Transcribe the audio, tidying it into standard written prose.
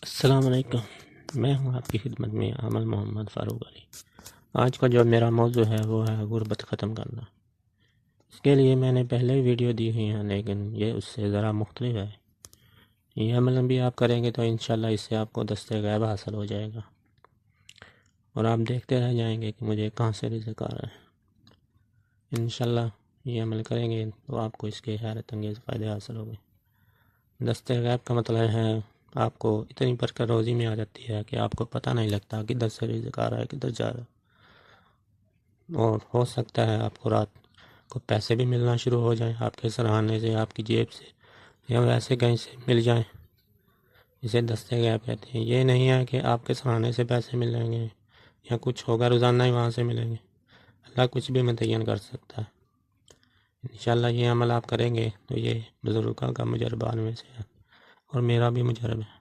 السلام علیکم، میں ہوں آپ کی خدمت میں عامل محمد فاروق علی۔ آج کا جو میرا موضوع ہے وہ ہے غربت ختم کرنا۔ اس کے لیے میں نے پہلے ویڈیو دی ہوئی ہیں، لیکن یہ اس سے ذرا مختلف ہے۔ یہ عمل بھی آپ کریں گے تو انشاءاللہ اس سے آپ کو دست غیب حاصل ہو جائے گا، اور آپ دیکھتے رہ جائیں گے کہ مجھے کہاں سے رزق آ رہا ہے۔ انشاءاللہ یہ عمل کریں گے تو آپ کو اس کے حیرت انگیز فائدے حاصل ہوں گے۔ دست غیب کا مطلب ہے آپ کو اتنی برکت روزی میں آ جاتی ہے کہ آپ کو پتہ نہیں لگتا کدھر سے رزق آ رہا ہے کدھر جا رہا ہے، اور ہو سکتا ہے آپ کو رات کو پیسے بھی ملنا شروع ہو جائیں آپ کے سرحانے سے، آپ کی جیب سے، یا ویسے کہیں سے مل جائیں۔ اسے دست غیب کہتے ہیں۔ یہ نہیں ہے کہ آپ کے سرحانے سے پیسے ملیں گے یا کچھ ہوگا روزانہ ہی وہاں سے ملیں گے۔ اللہ کچھ بھی متعین کر سکتا ہے۔ انشاءاللہ یہ عمل آپ کریں گے تو یہ بزرگوں کا مجربان میں سے ہے، اور میرا بھی مجرب ہے۔